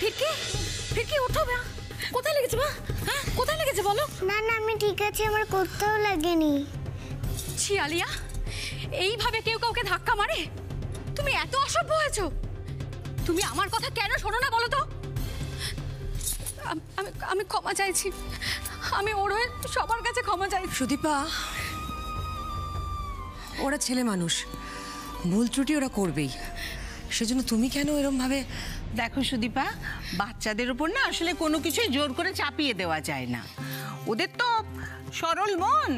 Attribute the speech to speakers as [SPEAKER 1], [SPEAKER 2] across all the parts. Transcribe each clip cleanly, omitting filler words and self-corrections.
[SPEAKER 1] ফিরকি ফিরকি ওঠো মা, কোথায় লেগেছে মা? হ্যাঁ কোথায় লেগেছে বলো?
[SPEAKER 2] না না আমি ঠিক আছি, আমার কোথাও লাগেনি।
[SPEAKER 1] ছি আলিয়া, এইভাবে কেউ কাউকে ধাক্কা মারে? তুমি এত অসভ্য হয়েছো। তুমি আমার কথা কেন শোনো না বলো তো? আমি ক্ষমা চাইছি, আমি ওর হয়ে সবার কাছে ক্ষমা চাই।
[SPEAKER 3] সুদীপা, ওরা ছেলে মানুষ, ভুল ত্রুটি ওরা করবেই, সেজন্য তুমি কেন এরম ভাবে?
[SPEAKER 4] দেখো সুদীপা, বাচ্চাদের উপর না আসলে কোনো কিছুই জোর করে চাপিয়ে দেওয়া যায় না। ওদের তো সরল মন,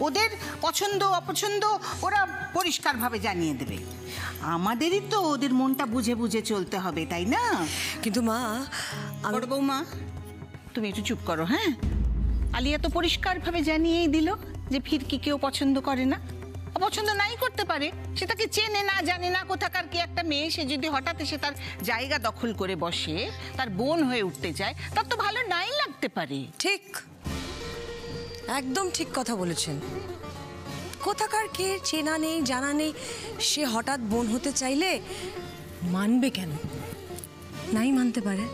[SPEAKER 4] ওদের পছন্দ অপছন্দ ওরা পরিষ্কারভাবে জানিয়ে দেবে। আমাদেরই তো ওদের মনটা বুঝে বুঝে চলতে হবে, তাই না?
[SPEAKER 3] কিন্তু মা,
[SPEAKER 4] বড় বৌমা তুমি একটু চুপ করো। হ্যাঁ, আলিয়া তো পরিষ্কারভাবে জানিয়েই দিল যে ফিরকি কেউ পছন্দ করে না। অপছন্দ নাই করতে পারে, সে তাকে চেনে না জানে না কোথাকার কি একটা মেয়ে, সে যদি হঠাৎ এসে তার জায়গা দখল করে বসে, তার বোন হয়ে উঠতে চায়, তার তো ভালো নাই লাগতে পারে।
[SPEAKER 3] ঠিক, একদম ঠিক কথা বলেছেন। কোথাকার কে চেনা নেই জানা নেই, সে হঠাৎ বোন হতে চাইলে মানবে কেন? নাই মানতে পারে,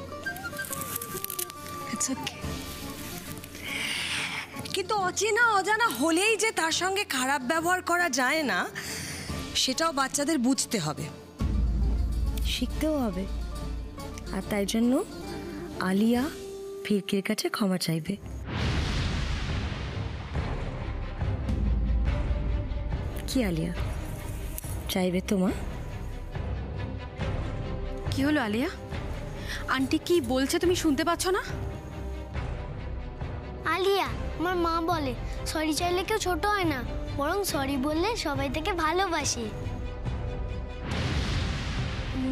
[SPEAKER 3] ইটস ওকে। কিন্তু অচেনা অজানা হলেই যে তার সঙ্গে খারাপ ব্যবহার করা যায় না, সেটাও বাচ্চাদের বুঝতে হবে, শিখতেও হবে। আর তাই জন্য আলিয়া ফিরকির কাছে ক্ষমা চাইবে। কি আলিয়া, চাইবে তো মা?
[SPEAKER 1] কি হলো আলিয়া? আন্টি কি বলছে তুমি শুনতে পাচ্ছ না?
[SPEAKER 2] আলিয়া, আমার মা বলে সরি চাইলে কেউ ছোট হয় না, বরং সরি বললে সবাই তাকে ভালোবাসে।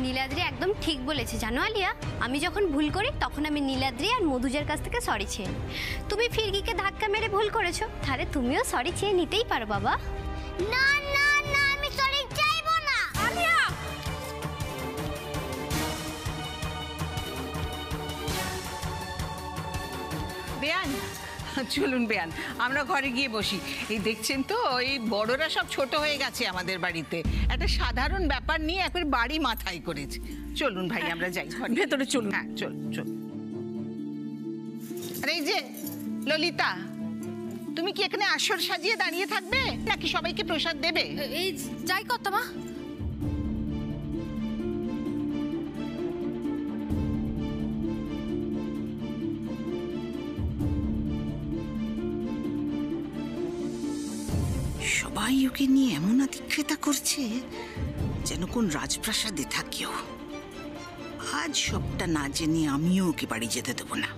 [SPEAKER 5] নীলাদ্রি একদম ঠিক বলেছে জানো আলিয়া, আমি যখন ভুল করি তখন আমি নীলাদ্রি আর মধুজার কাছ থেকে সরি চেয়ে নিই। তুমি ফিরকিকে ধাক্কা মেরে ভুল করেছো, তাহলে তুমিও সরি চেয়ে নিতেই পারো বাবা।
[SPEAKER 2] না না না, আমি সরি চাইবো না।
[SPEAKER 1] আলিয়া,
[SPEAKER 4] বেয়ান, চলুন বেয়ান, আমরা ঘরে গিয়ে বসি। এই দেখছেন তো, এই বড়রা সব ছোট হয়ে গেছে আমাদের বাড়িতে, একটা সাধারণ ব্যাপার নিয়ে একবার বাড়ি মাথায় করেছে। চলুন ভাই আমরা যাই ঘরে,
[SPEAKER 1] ভেতরে চলুন।
[SPEAKER 4] হ্যাঁ চল চল। আরে এই যে ললিতা, তুমি কি এখানে আসর সাজিয়ে দাঁড়িয়ে থাকবে নাকি সবাইকে প্রসাদ দেবে?
[SPEAKER 1] এই যাই কর্তা মা।
[SPEAKER 4] সবাই ওকে নিয়ে এমন আতিক্যতা করছে যেন কোন রাজপ্রাসাদে থাকিও। আজ সবটা না জেনে আমিও ওকে বাড়ি যেতে দেবো না।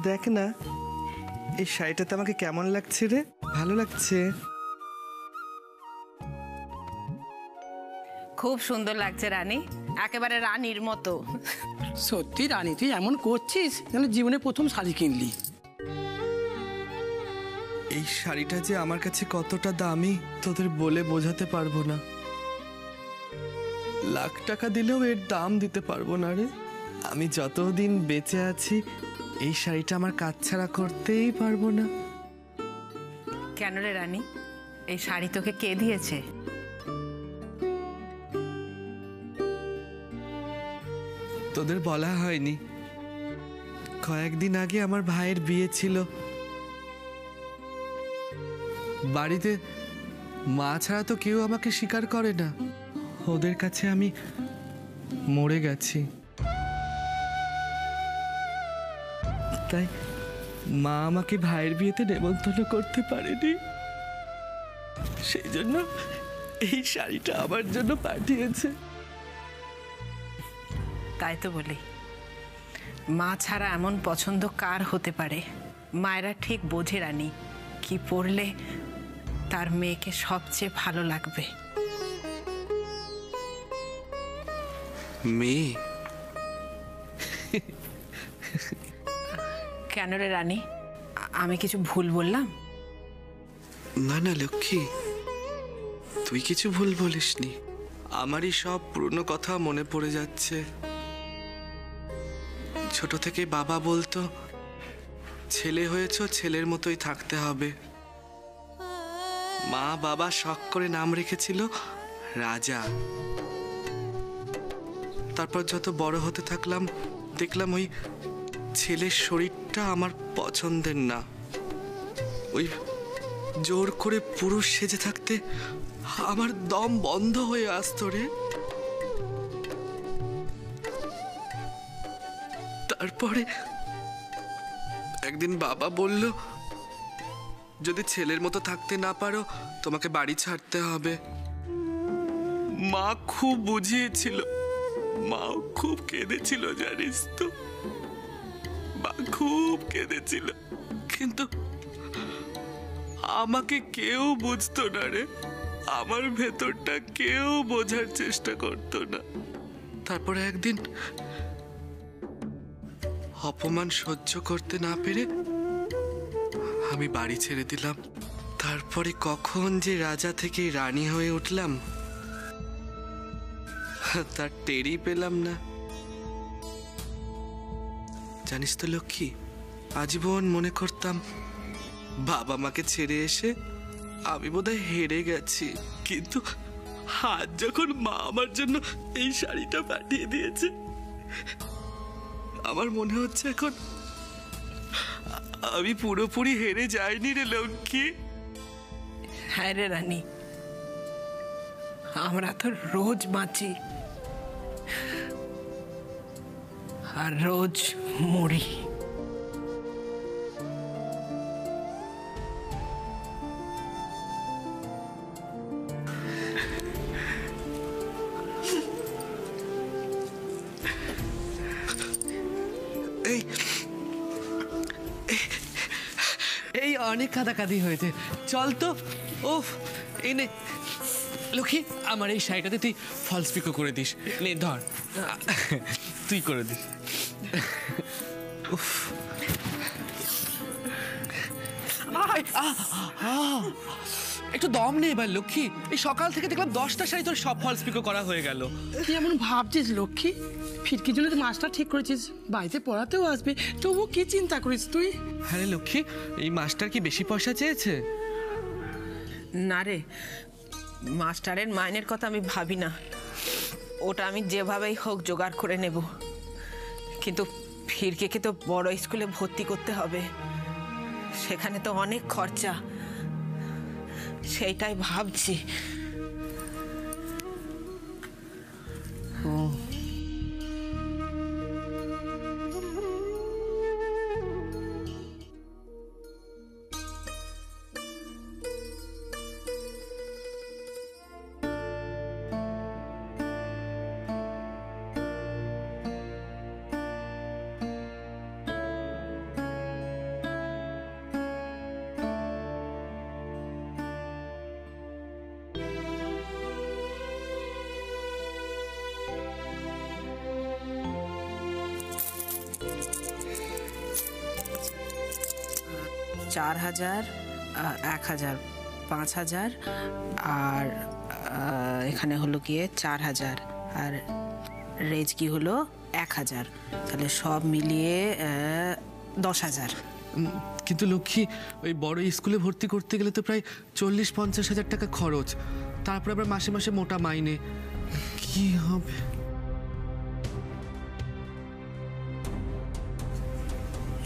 [SPEAKER 6] দেখ না, এই শাড়িটাতে আমাকে কেমন লাগছে রে? ভালো লাগছে।
[SPEAKER 4] খুব সুন্দর লাগছে রানী, একেবারে রানীর মতো।
[SPEAKER 7] সত্যি রানী, তুই এমন করছিস যেন জীবনে প্রথম শাড়ি কিনলি।
[SPEAKER 6] এই শাড়িটা যে আমার কাছে কতটা দামি তোদের বলে বোঝাতে পারবো না। লাখ টাকা দিলেও এর দাম দিতে পারবো না রে। আমি যতদিন বেঁচে আছি এই শাড়িটা আমার কাজ ছাড়া করতেই পারবো না।
[SPEAKER 4] কেন রে রানী, এই শাড়ি তোকে কে দিয়েছে?
[SPEAKER 6] তোদের বলা হয়নি, কয়েকদিন আগে আমার ভাইয়ের বিয়ে ছিল। বাড়িতে মা ছাড়া তো কেউ আমাকে স্বীকার করে না। ওদের কাছে আমি মরে গেছি। তাই মা আমাকে ভাইয়ের বিয়েতে নেমন্তন্ন করতে পারেনি, সেই জন্য এই শাড়িটা আমার জন্য পাঠিয়েছে।
[SPEAKER 4] তাই তো বলি, মা ছাড়া এমন পছন্দ কার হতে পারে? মায়েরা ঠিক বোঝে রানী কি পরলে তার মেয়েকে সবচেয়ে ভালো লাগবে।
[SPEAKER 6] মেয়ে?
[SPEAKER 8] কেন রে রানী, আমি কিছু ভুল বললাম?
[SPEAKER 6] না না লক্ষ্মী, তুই কিছু ভুল বলিসনি। আমারই সব পুরনো কথা মনে পড়ে যাচ্ছে। ছোট থেকে বাবা বলতো, ছেলে হয়েছ ছেলের মতোই থাকতে হবে। মা বাবা শখ করে নাম রেখেছিল রাজা। তারপর যত বড় হতে থাকলাম দেখলাম ওই ছেলের শরীরটা আমার পছন্দের না। ওই জোর করে পুরুষ সেজে থাকতে আমার দম বন্ধ হয়ে আসতো রে। তারপরে একদিন বাবা বলল, যদি ছেলের মতো থাকতে না পারো তোমাকে বাড়ি ছাড়তে হবে। মা খুব বুঝিয়েছিল, মা খুব কেঁদেছিল জানিস তো, মা খুব কেঁদেছিল, কিন্তু আমাকে কেউ বুঝতো না রে। আমার ভেতরটা কেউ বোঝার চেষ্টা করতো না। তারপরে একদিন অপমান সহ্য করতে না পেরে আমি বাড়ি ছেড়ে দিলাম। তারপরে কখন যে রাজা থেকে রানী হয়ে উঠলাম তার টেরই পেলাম না। জানিস তো লক্ষ্মী, আজীবন মনে করতাম বাবা মাকে ছেড়ে এসে আমি বোধহয় হেরে গেছি। কিন্তু আজ যখন মা আমার জন্য এই শাড়িটা পাঠিয়ে দিয়েছে, আমার মনে হচ্ছে এখন আমি পুরোপুরি হেরে যাইনি রে লক্ষ্মী।
[SPEAKER 8] হ্যাঁ রে রানী, আমরা তো রোজ বাঁচি আর রোজ মরি।
[SPEAKER 6] এই এই অনেক কাঁদাকাঁদি হয়েছে, চল তো। ওফ, এই নে লক্ষ্মী, আমার এই শাড়িটাতে তুই ফলস পিকো করে দিস। নে ধর, তুই করে দিস। উফ, একটু দম নে এবার লক্ষ্মী। এই সকাল থেকে দেখলাম 10টা শাড়ি তোর সব ফলস পিকো করা হয়ে গেল।
[SPEAKER 7] তুই এমন ভাবছিস লক্ষ্মী? ফিরকির জন্য তুই মাস্টার ঠিক করেছিস, বাড়িতে পড়াতেও আসবে, তবু কি চিন্তা করিস তুই?
[SPEAKER 6] হ্যাঁ রে লক্ষ্মী, এই মাস্টার কি বেশি পয়সা চেয়েছে?
[SPEAKER 8] না রে, মাস্টারের মাইনের কথা আমি ভাবি না, ওটা আমি যেভাবেই হোক জোগাড় করে নেব। কিন্তু ফিরকিকে তো বড় স্কুলে ভর্তি করতে হবে, সেখানে তো অনেক খরচা, সেইটাই ভাবছি। ও চার হাজার, 1000, 5000, আর এখানে হলো গিয়ে 4000, আর রেজকি হলো 1000, তাহলে সব মিলিয়ে 10,000।
[SPEAKER 6] কিন্তু লক্ষ্মী, ওই বড় স্কুলে ভর্তি করতে গেলে তো প্রায় 40-50 হাজার টাকা খরচ, তারপর আবার মাসে মাসে মোটা মাইনে, কি হবে?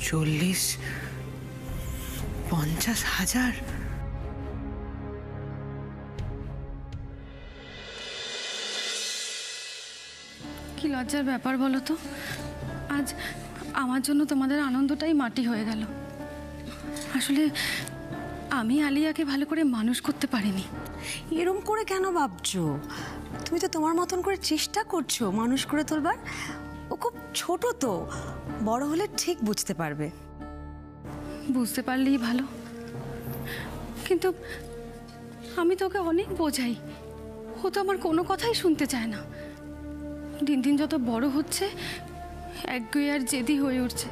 [SPEAKER 8] 40-50,000?
[SPEAKER 1] কি লজ্জার ব্যাপার বলো তো, আজ আমার জন্য তোমাদের আনন্দটাই মাটি হয়ে গেল। আসলে আমি আলিয়াকে ভালো করে মানুষ করতে পারিনি।
[SPEAKER 3] এরম করে কেন ভাবছো? তুমি তো তোমার মতন করে চেষ্টা করছো মানুষ করে তোলবার। ও খুব ছোট তো, বড় হলে ঠিক বুঝতে পারবে।
[SPEAKER 1] বুঝতে পারলেই ভালো, কিন্তু আমি তোকে অনেক বোঝাই, ও তো আমার কোনো কথাই শুনতে চায় না। দিন দিন যত বড় হচ্ছে একগুঁয়ে আর জেদি হয়ে উঠছে।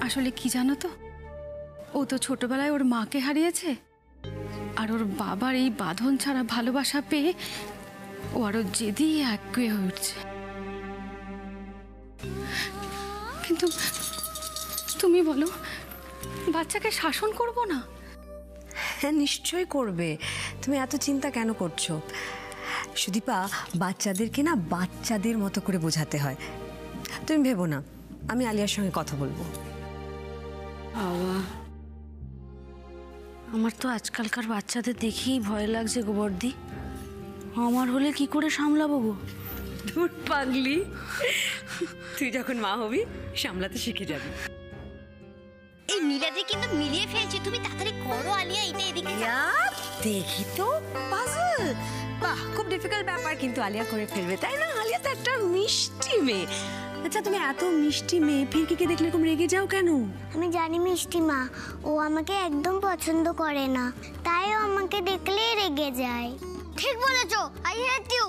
[SPEAKER 1] আসলে কি জানো তো, ও তো ছোটবেলায় ওর মাকে হারিয়েছে, আর ওর বাবার এই বাঁধন ছাড়া ভালোবাসা পেয়ে ও আরো জেদি একগুঁয়ে হয়ে উঠছে। কিন্তু তুমি বলো, বাচ্চাকে শাসন করব না?
[SPEAKER 3] হ্যাঁ, নিশ্চয়ই করবে। তুমি এত চিন্তা কেন করছো? সুদীপা, বাচ্চাদেরকে না বাচ্চাদের মতো করে বোঝাতে হয়। তুমি ভেবো না, আমি আলিয়ার সঙ্গে কথা বলবো।
[SPEAKER 9] বাবা, আমার তো আজকালকার বাচ্চাদের দেখেই ভয় লাগছে গো বর্দি। আমার হলে কি করে সামলাবো গো?
[SPEAKER 3] ধুর পাগলি, তুই যখন মা হবি সামলাতে শিখে যাবি।
[SPEAKER 5] এই নীলাদ্রি কিন্তু মিলিয়ে ফেলছে, তুমি তাড়াতাড়ি করো আলিয়া, এটা এদিকে
[SPEAKER 3] দেখি তো পাজল। বাহ, খুব ডিফিকাল্ট ব্যাপার, কিন্তু আলিয়া করে ফেলবে, তাই না? আলিয়া তো একটা মিষ্টি মেয়ে। আচ্ছা, তুমি এত মিষ্টি মেয়ে ফিরকিকে দেখলে এরকম রেগে যাও কেন?
[SPEAKER 2] আমি জানি মিষ্টি মা, ও আমাকে একদম পছন্দ করে না, তাই ও আমাকে দেখলেই রেগে যায়। ঠিক বলেছো, আই হেট ইউ।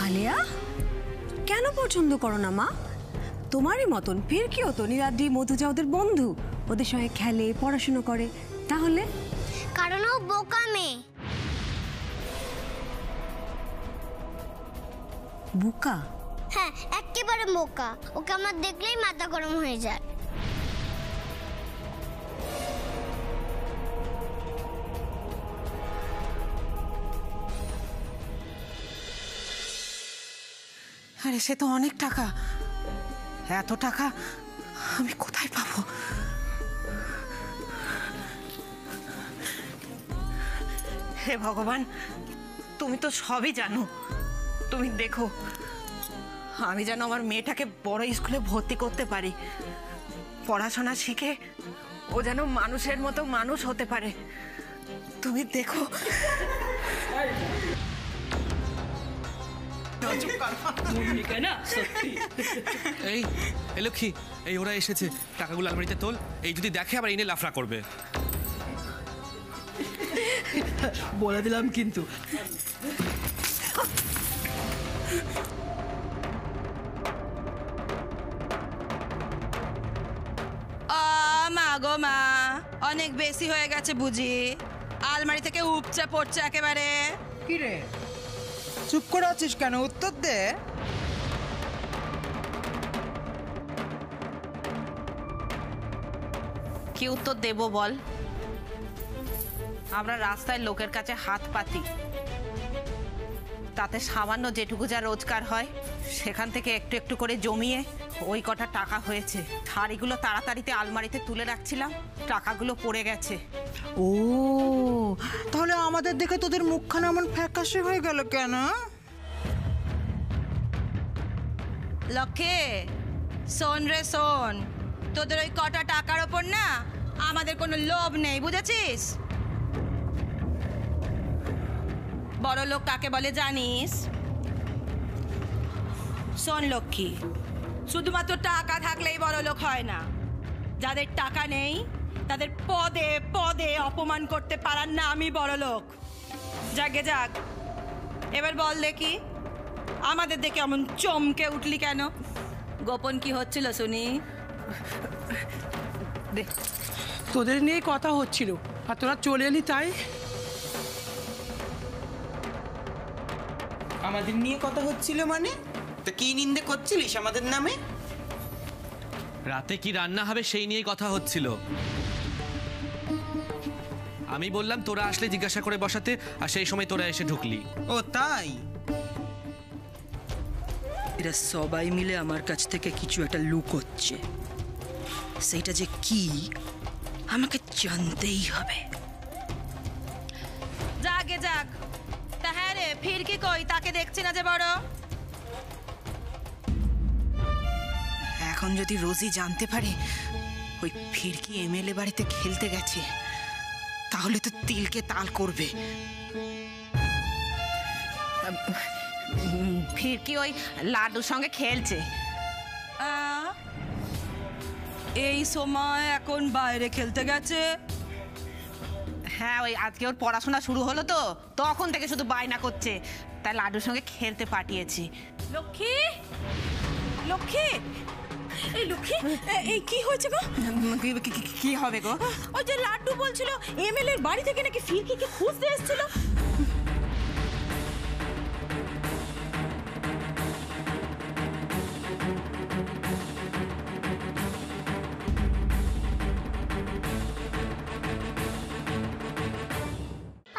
[SPEAKER 3] আলিয়া, কেন পছন্দ করো না মা? তোমারই মতন ফিরকিও তো নীলাদ্রি, মধুজা ওদের বন্ধু, ওদের সঙ্গে খেলে, পড়াশোনা করে। তাহলে?
[SPEAKER 2] কারণ ও বোকা মেয়ে।
[SPEAKER 3] বোকা?
[SPEAKER 2] হ্যাঁ, একেবারে বোকা। ওকে আমার দেখলেই মাথা গরম হয়ে যায়।
[SPEAKER 8] আরে সে তো অনেক টাকা, এত টাকা আমি কোথায় পাবো? হে ভগবান, তুমি তো সবই জানো। তুমি দেখো, আমি যেন আমার মেয়েটাকে বড় স্কুলে ভর্তি করতে পারি, পড়াশোনা শিখে ও যেন মানুষের মতো মানুষ হতে পারে। তুমি দেখো।
[SPEAKER 6] এই লক্ষ্মী, এই ওরা এসেছে, টাকাগুলো আলমারিতে তোল। এই যদি দেখে আবার এনে লাফড়া করবে।
[SPEAKER 7] বলে দিলাম কিন্তু।
[SPEAKER 10] মা গো মা, অনেক বেশি হয়ে গেছে বুঝি। আলমারি থেকে উপচে পড়ছে একেবারে।
[SPEAKER 11] কি রে, চুপ করে আছিস কেন? উত্তর দে।
[SPEAKER 8] কি উত্তর দেব বল? আমরা রাস্তায় লোকের কাছে হাত পাতি, তাতে সামান্য যেটুকু যা রোজগার হয় সেখান থেকে একটু একটু করে জমিয়ে ওই কটা টাকা হয়েছে। শাড়িগুলো তাড়াতাড়িতে আলমারিতে তুলে রাখছিলাম, টাকাগুলো পড়ে গেছে।
[SPEAKER 11] ও, তাহলে আমাদের দেখে তোদের মুখখানা এমন ফ্যাকাশে হয়ে গেল কেন?
[SPEAKER 10] লক্ষ্মী, শোন রে শোন, তোদের ওই কটা টাকার ওপর না আমাদের কোনো লোভ নেই, বুঝেছিস? বড় লোক কাকে বলে জানিস? শোন লক্ষ্মী, শুধুমাত্র টাকা থাকলেই বড় লোক হয় না। যাদের টাকা নেই তাদের পদে পদে অপমান করতে পারার নামই বড় লোক। যাকে যাক, এবার বল দেখি, আমাদের দেখে এমন চমকে উঠলি কেন? গোপন কি হচ্ছিল শুনি?
[SPEAKER 7] তোদের নিয়ে কথা হচ্ছিল আর তোরা চলে এলি, তাই?
[SPEAKER 11] আমাদের নিয়ে কথা হচ্ছিল মানে? তো কি নিন্দে করছিলিস আমাদের নামে?
[SPEAKER 6] রাতে কি রান্না হবে সেই নিয়েই কথা হচ্ছিল। আমি বললাম তোরা আসলে জিজ্ঞাসা করে বসাতে, আর সেই সময় তোরা এসে ঢুকলি।
[SPEAKER 11] ও তাই?
[SPEAKER 10] এরা সবাই মিলে আমার কাছ থেকে কিছু একটা লুকোচ্ছে, সেইটা যে কি আমাকে জানতেই হবে। যাকে যাক, তা হ্যাঁ রে, ফিরকি কই? তাকে দেখছি না যে বড়।
[SPEAKER 4] এখন যদি রোজি জানতে পারে ওই ফিরকি এমএলএ বাড়িতে খেলতে গেছে, তাহলে তো তিলকে তাল করবে।
[SPEAKER 8] ফিরকি ওই লাড্ডুর সঙ্গে খেলছে।
[SPEAKER 10] এই সময় এখন বাইরে খেলতে গেছে।
[SPEAKER 8] হ্যাঁ, ওই আজকে ওর পড়াশোনা শুরু হলো তো, তখন থেকে শুধু বায়না করছে, তাই লাড্ডুর সঙ্গে খেলতে পাঠিয়েছি।
[SPEAKER 10] লক্ষ্মী, লক্ষ্মী, এই লক্ষ্মী, এই কি হয়েছে গো?
[SPEAKER 8] কি হবে গো?
[SPEAKER 10] ওই যে লাড্ডু বলছিল এমএলএ এর বাড়ি থেকে নাকি ফিরকিকে খুঁজতে এসেছিল।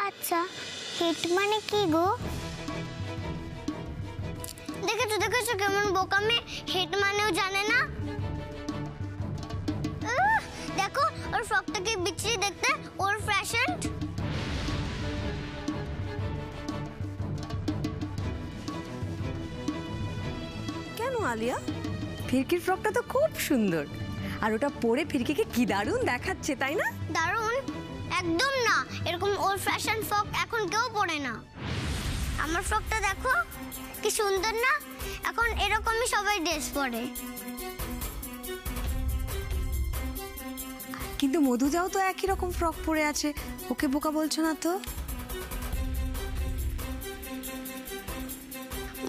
[SPEAKER 2] আচ্ছা, হিট মানে কি গো? দেখেছো দেখেছো কেমন বোকামে, হিট মানেও জানে না। দেখো ওর ফ্রকটা কি বিচ্ছিরি দেখতে, ওর ফ্যাশন।
[SPEAKER 3] কেন আলিয়া? ফিরকির ফ্রকটা তো খুব সুন্দর, আর ওটা পরে ফিরকিকে কি দারুণ দেখাচ্ছে, তাই না?
[SPEAKER 2] দারুণ? একদম না, এরকম ওর ফ্যাশন ফ্রক এখন কেউ পরে না। আমার ফ্রকটা দেখো কি সুন্দর না, এখন এরকমই সবাই ড্রেস পরে।
[SPEAKER 3] কিন্তু মধুজাও তো একই রকম ফ্রক পরে আছে, ওকে বোকা বলছো না তো?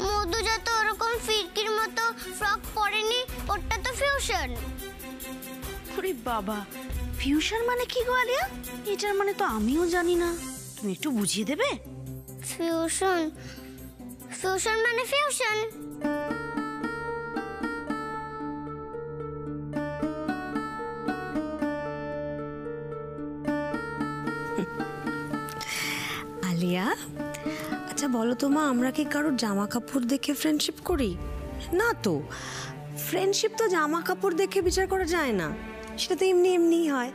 [SPEAKER 2] মধুজা তো ওরকম ফিরকির মতো ফ্রক পরেনি, ওটা তো ফিউশন।
[SPEAKER 9] ওরে বাবা, ফিউশন মানে কি গো আলিয়া? এটার মানে তো আমিও জানি না, তুমি একটু বুঝিয়ে দেবে?
[SPEAKER 2] ফিউশন, ফিউশন মানে ফিউশন।
[SPEAKER 3] আলিয়া, আচ্ছা বলো তো মা, আমরা কি কারোর জামা কাপড় দেখে ফ্রেন্ডশিপ করি? না তো, ফ্রেন্ডশিপ তো জামা কাপড় দেখে বিচার করা যায় না, সেটা তো এমনি এমনিই হয়।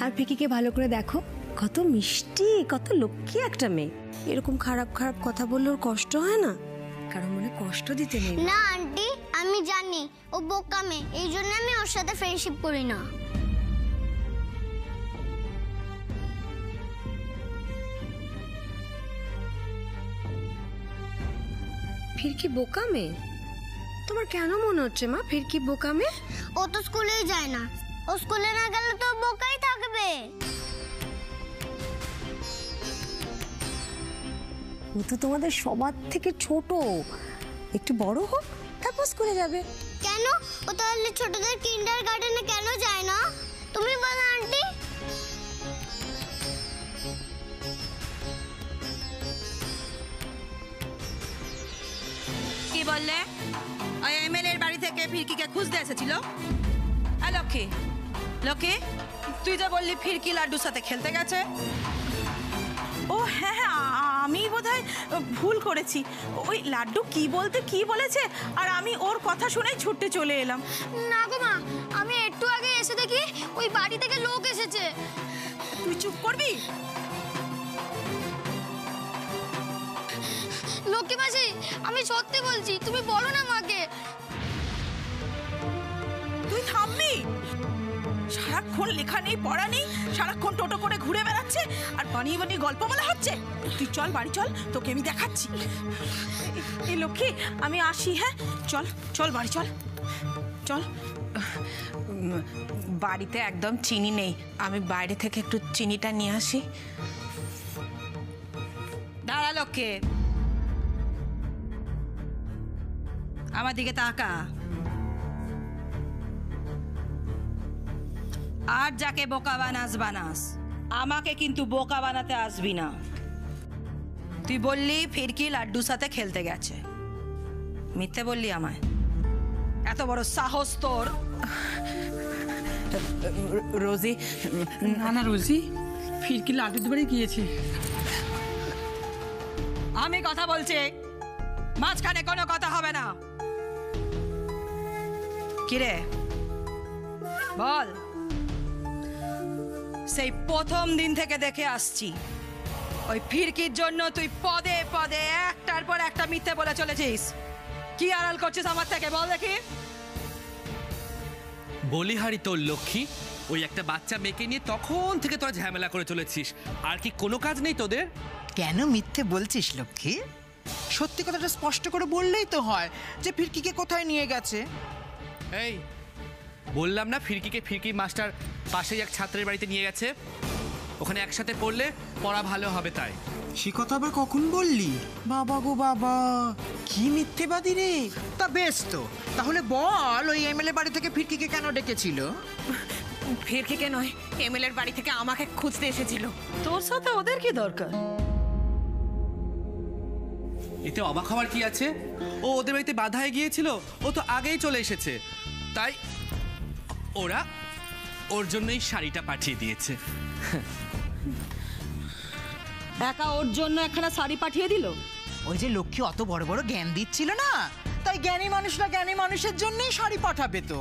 [SPEAKER 3] আর পিকিকে ভালো করে দেখো, কত মিষ্টি, কত লক্ষ্মী একটা মেয়ে। এরকম খারাপ খারাপ কথা বললে ওর কষ্ট হয় না? কারণ মনে কষ্ট দিতে নেই।
[SPEAKER 2] না আন্টি, আমি জানি ও বোকা মেয়ে, এই জন্য আমি ওর সাথে ফ্রেন্ডশিপ করি না।
[SPEAKER 3] ফিরকি বোকা মেয়ে? তোমার কেন মনে হচ্ছে মা ফিরকি বোকা মেয়ে?
[SPEAKER 2] ও তো স্কুলেই যায় না, ও স্কুলে না গেলে তো বোকাই থাকবে।
[SPEAKER 3] ও তো তোমাদের সবার থেকে ছোট, একটু বড় হোক তারপর স্কুলে যাবে।
[SPEAKER 2] কেন? ও তাহলে ছোটদের কিন্ডার গার্ডেনে কেন যায় না? তুমি বলো আন্টি।
[SPEAKER 10] কি বললে? ওই এমএলএ এর বাড়ি থেকে ফিরকিকে খুঁজতে এসেছিল? লক্ষ্মী, লক্ষ্মী, তুই যে বললি ফিরকি লাড্ডুর সাথে খেলতে গেছে। ও হ্যাঁ হ্যাঁ, আমি বোধহয় ভুল করেছি। ওই লাড্ডু কি বলতে কি বলেছে, আর আমি ওর কথা শুনেই ছুটতে চলে এলাম।
[SPEAKER 1] না গো মা, আমি একটু আগে এসে দেখি ওই বাড়ি থেকে লোক এসেছে।
[SPEAKER 10] তুই চুপ করবি?
[SPEAKER 1] লক্ষ্মী মাসি, আমি সত্যি বলছি, তুমি বলো না মাকে।
[SPEAKER 10] তুই থামবি? সারাক্ষণ লেখা নেই, পড়া নেই, সারাক্ষণ টোটো করে ঘুরে বেড়াচ্ছে, আর বানিয়ে বানিয়ে গল্প বলা হচ্ছে। তুই চল বাড়ি চল, তোকে আমি দেখাচ্ছি। এই লক্ষ্মী, আমি আসি। হ্যাঁ চল চল বাড়ি চল, চল।
[SPEAKER 8] বাড়িতে একদম চিনি নেই, আমি বাইরে থেকে একটু চিনিটা নিয়ে আসি।
[SPEAKER 10] দাঁড়া লক্ষ্মী, আমার দিকে তাকা। আর যাকে বোকা বানাস বানাস, আমাকে কিন্তু বোকা বানাতে আসবি না। তুই বললি ফিরকি লাড্ডুর সাথে খেলতে গেছে, মিথ্যে বললি আমায়। এত বড় সাহস তোর!
[SPEAKER 8] রোজি,
[SPEAKER 7] না না রোজি, ফিরকি লাড্ডুর বাড়ি গিয়েছে।
[SPEAKER 10] আমি কথা বলছি, মাঝখানে কোনো কথা হবে না। কিরে বল, সেই প্রথম দিন থেকে দেখে আসছি ওই ফিরকির জন্য তুই পদে পদে একটার পর একটা মিথ্যে বলে চলেছিস। কি আড়াল করছিস আমার থেকে, বল দেখি।
[SPEAKER 6] বলিহারি তোর লক্ষ্মী, ওই একটা বাচ্চা মেয়েকে নিয়ে তখন থেকে তোরা ঝামেলা করে চলেছিস, আর কি কোনো কাজ নেই তোদের?
[SPEAKER 11] কেন মিথ্যে বলছিস লক্ষ্মী? সত্যি কথাটা স্পষ্ট করে বললেই তো হয় যে ফিরকিকে কোথায় নিয়ে গেছে।
[SPEAKER 6] এই
[SPEAKER 12] বললাম না ফিরকিকে ফিরকি মাস্টার পাশেই এক ছাত্রের বাড়িতে নিয়ে গেছে, ওখানে একসাথে পড়লে পড়া ভালো হবে তাই।
[SPEAKER 11] সে কথা আবার কখন বললি? বাবা গো বাবা, কি মিথ্যেবাদী রে। তা বেশ তো, তাহলে বল ওই এমএলএ বাড়ি থেকে ফিরকিকে কেন ডেকেছিল?
[SPEAKER 8] ফিরকিকে নয়, এমএলএর বাড়ি থেকে আমাকে খুঁজতে এসেছিল।
[SPEAKER 10] তোর সাথে ওদের কি দরকার?
[SPEAKER 12] এতে অবাক হওয়ার কি আছে? ও ওদের বাড়িতে বাধায় গিয়েছিল, ও তো আগেই চলে এসেছে, তাই ওরা ওর জন্যই শাড়িটা পাঠিয়ে দিয়েছে।
[SPEAKER 10] একা ওর জন্য একখানা শাড়ি পাঠিয়ে দিল?
[SPEAKER 11] ওই যে লক্ষ্মী অত বড় বড় জ্ঞান দিচ্ছিল না, তাই জ্ঞানী মানুষরা জ্ঞানী মানুষের জন্যই শাড়ি পাঠাবে তো।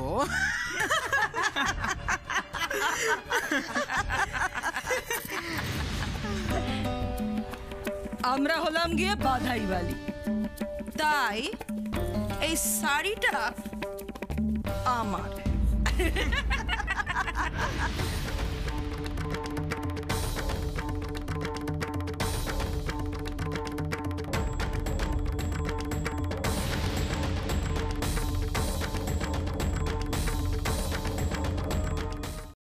[SPEAKER 10] আমরা হলাম গিয়ে বাধাইওয়ালি, তাই এই শাড়িটা আমার।